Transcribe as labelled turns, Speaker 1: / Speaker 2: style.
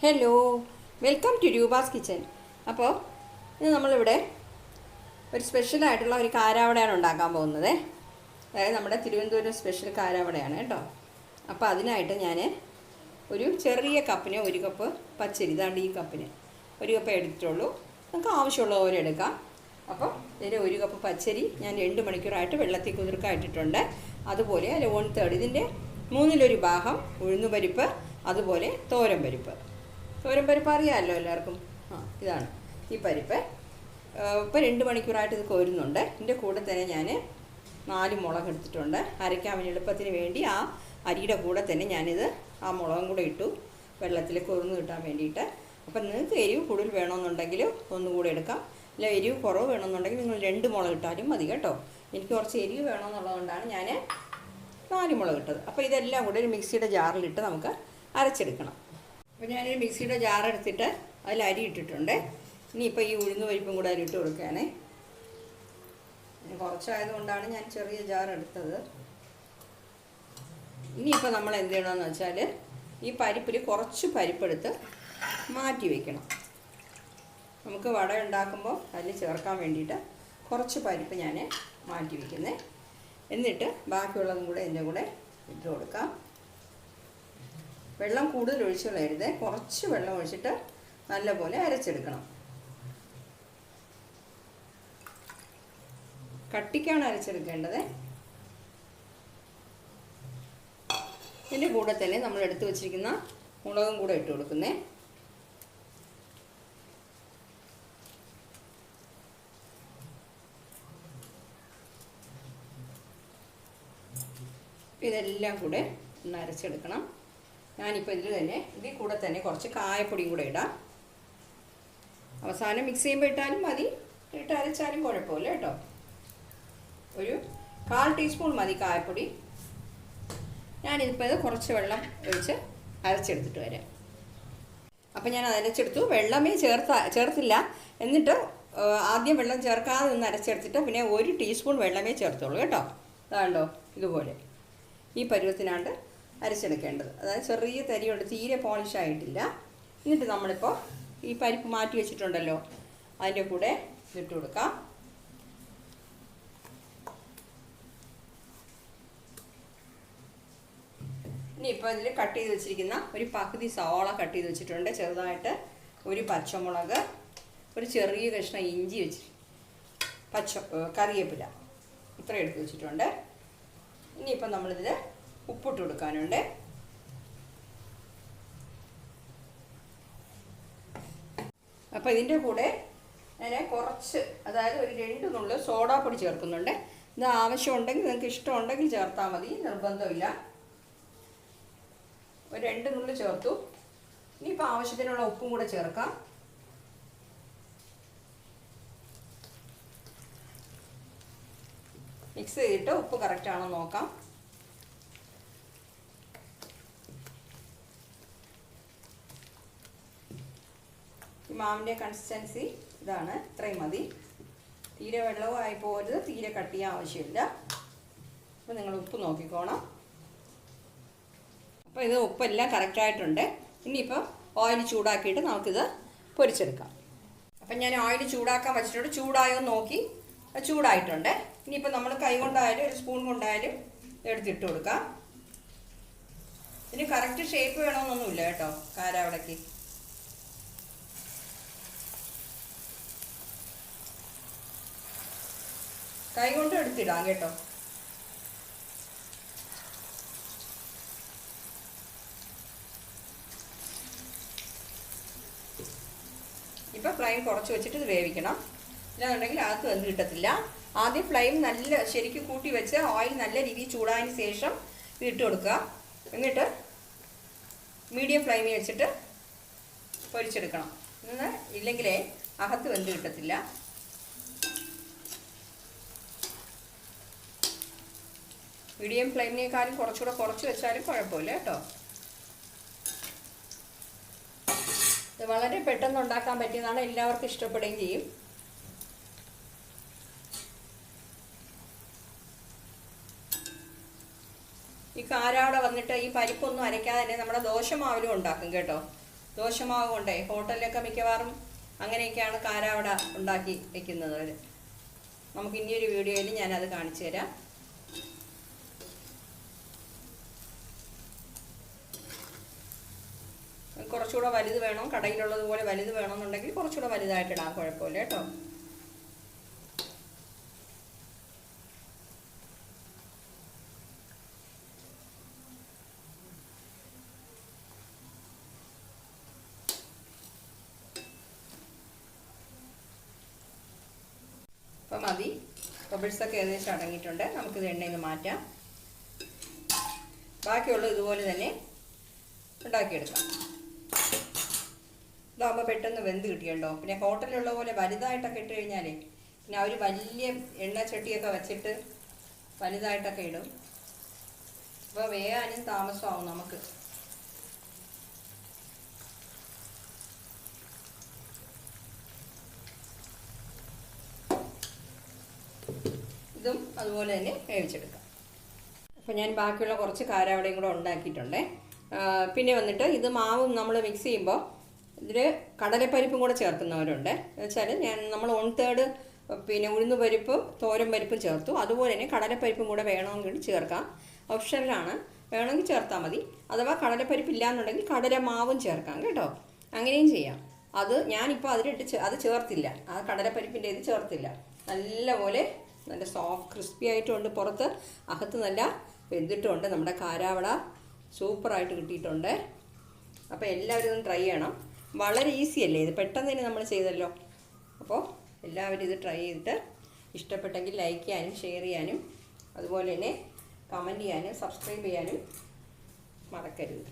Speaker 1: Hello, welcome to Roopa's kitchen. അപ്പോൾ ഇന്ന് നമ്മളിവിടെ ഒരു സ്പെഷ്യലായിട്ടുള്ള ഒരു കാരാവടയാണ് ഉണ്ടാക്കാൻ പോകുന്നത്. അതായത് നമ്മുടെ തിരുവനന്തപുരം സ്പെഷ്യൽ കാരാവടയാണ് കേട്ടോ. അപ്പോൾ അതിനായിട്ട് ഞാൻ ഒരു ചെറിയ കപ്പിന് ഒരു കപ്പ് പച്ചരി, ഇതാണ്ട് ഈ കപ്പിന് ഒരു കപ്പ് എടുത്തിട്ടുള്ളൂ. നമുക്ക് ആവശ്യമുള്ള പോലെ എടുക്കാം. അപ്പോൾ ഇതിൻ്റെ ഒരു കപ്പ് പച്ചരി ഞാൻ 2 മണിക്കൂറായിട്ട് വെള്ളത്തിൽ കുതിർക്കാൻ ഇട്ടിട്ടുണ്ട്. അതുപോലെ അല്ല 1/3 ഇതിൻ്റെ മൂന്നിലൊരു ഭാഗം ഉഴുന്നുപരിപ്പ്, അതുപോലെ തോരൻ പരിപ്പ്. തോരൻ പരിപ്പ് അറിയാമല്ലോ എല്ലാവർക്കും. ഇതാണ് ഈ പരിപ്പ്. ഇപ്പോൾ 2 മണിക്കൂറായിട്ട് ഇത് കോരുന്നുണ്ട്. ഇതിൻ്റെ കൂടെ തന്നെ ഞാൻ 4 മുളക് എടുത്തിട്ടുണ്ട്. അരയ്ക്കാൻ എളുപ്പത്തിന് വേണ്ടി ആ അരിയുടെ കൂടെ തന്നെ ഞാനിത് ആ മുളകും കൂടെ ഇട്ടു, വെള്ളത്തിൽ കുതിർന്ന് കിട്ടാൻ വേണ്ടിയിട്ട്. അപ്പം നിങ്ങൾക്ക് എരിവ് കൂടുതൽ വേണമെന്നുണ്ടെങ്കിൽ ഒന്നുകൂടെ എടുക്കാം. അല്ല എരിവ് കുറവ് വേണമെന്നുണ്ടെങ്കിൽ നിങ്ങൾ 2 മുളക് ഇട്ടാലും മതി കേട്ടോ. എനിക്ക് കുറച്ച് എരിവ് വേണമെന്നുള്ളതുകൊണ്ടാണ് ഞാൻ 4 മുളക് ഇട്ടത്. അപ്പോൾ ഇതെല്ലാം കൂടെ ഒരു മിക്സിയുടെ ജാറിലിട്ട് നമുക്ക് അരച്ചെടുക്കണം. അപ്പോൾ ഞാനൊരു മിക്സിയുടെ ജാർ എടുത്തിട്ട് അതിൽ അരി ഇട്ടിട്ടുണ്ട്. ഇനിയിപ്പോൾ ഈ ഉഴുന്ന് പരിപ്പും കൂടെ അതിലിട്ട് കൊടുക്കുകയാണേ. കുറച്ചായതുകൊണ്ടാണ് ഞാൻ ചെറിയ ജാർ എടുത്തത്. ഇനിയിപ്പോൾ നമ്മൾ എന്ത് ചെയ്യണമെന്ന് വെച്ചാൽ ഈ പരിപ്പിൽ കുറച്ച് പരിപ്പെടുത്ത് മാറ്റി വയ്ക്കണം. നമുക്ക് വട ഉണ്ടാക്കുമ്പോൾ അതിൽ ചേർക്കാൻ വേണ്ടിയിട്ട് കുറച്ച് പരിപ്പ് ഞാൻ മാറ്റി വയ്ക്കുന്നത്. എന്നിട്ട് ബാക്കിയുള്ളതും കൂടെ എൻ്റെ കൂടെ ഇട്ട് കൊടുക്കാം. വെള്ളം കൂടുതൽ ഒഴിച്ച് കളയരുത്, കുറച്ച് വെള്ളം ഒഴിച്ചിട്ട് നല്ലപോലെ അരച്ചെടുക്കണം. കട്ടിക്കാണ് അരച്ചെടുക്കേണ്ടത്. ഇതിൻ്റെ കൂടെ തന്നെ നമ്മൾ എടുത്തു വച്ചിരിക്കുന്ന മുളകും കൂടെ ഇട്ട് കൊടുക്കുന്നേ. ഇതെല്ലാം കൂടെ ഒന്ന് അരച്ചെടുക്കണം. ഞാനിപ്പോൾ ഇതിൽ കൂടെ തന്നെ കുറച്ച് കായപ്പൊടിയും കൂടെ ഇടാം. അവസാനം മിക്സ് ചെയ്യുമ്പോൾ ഇട്ടാലും മതി, ഇട്ട് അരച്ചാലും കുഴപ്പമില്ല കേട്ടോ. ഒരു 1/4 ടീസ്പൂൺ മതി കായപ്പൊടി. ഞാനിപ്പോൾ ഇത് കുറച്ച് വെള്ളം ഒഴിച്ച് അരച്ചെടുത്തിട്ട് വരാം. അപ്പം ഞാൻ അരച്ചെടുത്തു. വെള്ളമേ ചേർത്തില്ല. എന്നിട്ട് ആദ്യം വെള്ളം ചേർക്കാതെ ഒന്ന് അരച്ചെടുത്തിട്ട് പിന്നെ 1 ടീസ്പൂൺ വെള്ളമേ ചേർത്തുള്ളൂ കേട്ടോ. അതാണ്ടോ ഇതുപോലെ ഈ പരുവത്തിനാണ്ട് അരച്ചെടുക്കേണ്ടത്. അതായത് ചെറിയ തരിയുണ്ട്, തീരെ പോളിഷ് ആയിട്ടില്ല. എന്നിട്ട് നമ്മളിപ്പോൾ ഈ പരിപ്പ് മാറ്റി വെച്ചിട്ടുണ്ടല്ലോ അതിൻ്റെ കൂടെ ഇട്ട് കൊടുക്കാം. ഇനിയിപ്പോൾ ഇതിൽ കട്ട് ചെയ്ത് വെച്ചിരിക്കുന്ന ഒരു പകുതി സവാള കട്ട് ചെയ്ത് വെച്ചിട്ടുണ്ട് ചെറുതായിട്ട്, ഒരു പച്ചമുളക്, ഒരു ചെറിയ കഷ്ണം ഇഞ്ചി കറിവേപ്പില ഇത്ര എടുത്ത് വെച്ചിട്ടുണ്ട്. ഇനിയിപ്പോൾ നമ്മളിതിൽ ഉപ്പിട്ട് കൊടുക്കാനുണ്ട്. അപ്പോൾ ഇതിൻ്റെ കൂടെ ഞാൻ കുറച്ച്, അതായത് ഒരു 2 നുള്ള് സോഡാപ്പൊടി ചേർക്കുന്നുണ്ട്. ഇത് ആവശ്യമുണ്ടെങ്കിൽ നിങ്ങൾക്ക് ഇഷ്ടമുണ്ടെങ്കിൽ ചേർത്താൽ മതി, നിർബന്ധമില്ല. ഒരു 2 നുള്ള് ചേർത്തു. ഇനിയിപ്പോൾ ആവശ്യത്തിനുള്ള ഉപ്പും കൂടെ ചേർക്കാം. മിക്സ് ചെയ്തിട്ട് ഉപ്പ് കറക്റ്റാണോ നോക്കാം. ഈ മാവിൻ്റെ കൺസിസ്റ്റൻസി ഇതാണ്, ഇത്രയും മതി. തീരെ വെള്ളവും ആയി പോകരുത്, തീരെ കട്ട് ചെയ്യാൻ ആവശ്യമില്ല. അപ്പോൾ നിങ്ങൾ ഉപ്പ് നോക്കിക്കോണം. അപ്പോൾ ഇത് ഉപ്പെല്ലാം കറക്റ്റായിട്ടുണ്ട്. ഇനിയിപ്പോൾ ഓയിൽ ചൂടാക്കിയിട്ട് നമുക്കിത് പൊരിച്ചെടുക്കാം. അപ്പം ഞാൻ ഓയിൽ ചൂടാക്കാൻ വെച്ചിട്ടുണ്ട്. ചൂടായോ നോക്കി, ചൂടായിട്ടുണ്ട്. ഇനിയിപ്പോൾ നമ്മൾ കൈ കൊണ്ടായാലും ഒരു സ്പൂൺ കൊണ്ടായാലും എടുത്തിട്ട് കൊടുക്കാം. ഇതിന് കറക്റ്റ് ഷേപ്പ് വേണമെന്നൊന്നുമില്ല കേട്ടോ കാരാവടയ്ക്ക്. കൈ കൊണ്ട് എടുത്തിടാം കേട്ടോ. ഇപ്പം ഫ്ലെയിം കുറച്ച് വെച്ചിട്ട് ഇത് വേവിക്കണം. ഇല്ലാന്നുണ്ടെങ്കിൽ അകത്ത് വെന്ത് കിട്ടത്തില്ല. ആദ്യം ഫ്ലെയിം നല്ല ശരിക്കും കൂട്ടി വെച്ച് ഓയിൽ നല്ല രീതിയിൽ ചൂടായതിന് ശേഷം ഇട്ട് കൊടുക്കുക. എന്നിട്ട് മീഡിയം ഫ്ലെയിമിൽ വെച്ചിട്ട് പൊരിച്ചെടുക്കണം. ഇല്ലെങ്കിലേ അകത്ത് വെന്ത് കിട്ടത്തില്ല. മീഡിയം ഫ്ലെയിമിനേക്കാളും കുറച്ചുകൂടെ കുറച്ച് വെച്ചാലും കുഴപ്പമില്ല കേട്ടോ. ഇത് വളരെ പെട്ടെന്ന് ഉണ്ടാക്കാൻ പറ്റിയതാണ്, എല്ലാവർക്കും ഇഷ്ടപ്പെടുകയും ചെയ്യും. ഈ കാരാവട വന്നിട്ട് ഈ പരിപ്പൊന്നും അരയ്ക്കാതെ തന്നെ നമ്മുടെ ദോശമാവിലും ഉണ്ടാക്കും കേട്ടോ. ദോശമാവ് കൊണ്ടേ ഹോട്ടലിലൊക്കെ മിക്കവാറും അങ്ങനെയൊക്കെയാണ് കാരാവട ഉണ്ടാക്കി വെക്കുന്നത് അവർ. നമുക്ക് ഇനിയൊരു വീഡിയോയിൽ ഞാനത് കാണിച്ചു തരാം. കുറച്ചുകൂടെ വലുത് വേണം, കടയിലുള്ളതുപോലെ വലുത് വേണമെന്നുണ്ടെങ്കിൽ കുറച്ചുകൂടെ വലുതായിട്ടിടാം, കുഴപ്പമില്ല കേട്ടോ. അപ്പം മതി, ബബിൾസൊക്കെ ഏകദേശം അടങ്ങിയിട്ടുണ്ട്. നമുക്കിത് എണ്ണയിൽ നിന്ന് മാറ്റാം. ബാക്കിയുള്ളത് ഇതുപോലെ തന്നെ ഉണ്ടാക്കിയെടുക്കാം. ഇതാകുമ്പോൾ പെട്ടെന്ന് വെന്ത് കിട്ടിയല്ലോ. പിന്നെ ഹോട്ടലിലുള്ള പോലെ വലുതായിട്ടൊക്കെ ഇട്ട് കഴിഞ്ഞാലേ പിന്നെ അവർ വലിയ എണ്ണച്ചട്ടിയൊക്കെ വെച്ചിട്ട് വലുതായിട്ടൊക്കെ ഇടും. അപ്പോൾ വേകാനും താമസമാവും നമുക്ക്. ഇതും അതുപോലെ തന്നെ വേവിച്ചെടുക്കാം. അപ്പോൾ ഞാൻ ബാക്കിയുള്ള കുറച്ച് കാരാവടയും കൂടെ ഉണ്ടാക്കിയിട്ടുണ്ട്. പിന്നെ വന്നിട്ട് ഇത് മാവും നമ്മൾ മിക്സ് ചെയ്യുമ്പോൾ ഇതിൽ കടലപ്പരിപ്പും കൂടെ ചേർക്കുന്നവരുണ്ട്. എന്നുവെച്ചാൽ നമ്മൾ 1/3 പിന്നെ ഉഴുന്ന് പരിപ്പും തോരൻ പരിപ്പും ചേർത്തു. അതുപോലെ തന്നെ കടലപ്പരിപ്പും കൂടെ വേണമെങ്കിൽ ചേർക്കാം, ഓപ്ഷനിലാണ്, വേണമെങ്കിൽ ചേർത്താൽ മതി. അഥവാ കടലപ്പരിപ്പ് ഇല്ലയെന്നുണ്ടെങ്കിൽ കടലമാവും ചേർക്കാം കേട്ടോ, അങ്ങനെയും ചെയ്യാം. അത് ഞാനിപ്പോൾ അതിലിട്ട് അത് ചേർത്തില്ല, ആ കടലപ്പരിപ്പിൻ്റെ ഇത് ചേർത്തില്ല. നല്ലപോലെ നല്ല സോഫ്റ്റ് ക്രിസ്പി ആയിട്ടുണ്ട്, പുറത്ത് അകത്ത് നല്ല വെന്തിട്ടുമുണ്ട്. നമ്മുടെ കാരാവട സൂപ്പറായിട്ട് കിട്ടിയിട്ടുണ്ട്. അപ്പോൾ എല്ലാവരും ഒന്ന് ട്രൈ ചെയ്യണം. വളരെ ഈസി അല്ലേ ഇത്, പെട്ടെന്ന് തന്നെ നമ്മൾ ചെയ്തല്ലോ. അപ്പോൾ എല്ലാവരും ഇത് ട്രൈ ചെയ്തിട്ട് ഇഷ്ടപ്പെട്ടെങ്കിൽ ലൈക്ക് ചെയ്യാനും ഷെയർ ചെയ്യാനും അതുപോലെ തന്നെ കമൻറ്റ് ചെയ്യാനും സബ്സ്ക്രൈബ് ചെയ്യാനും മറക്കരുത്.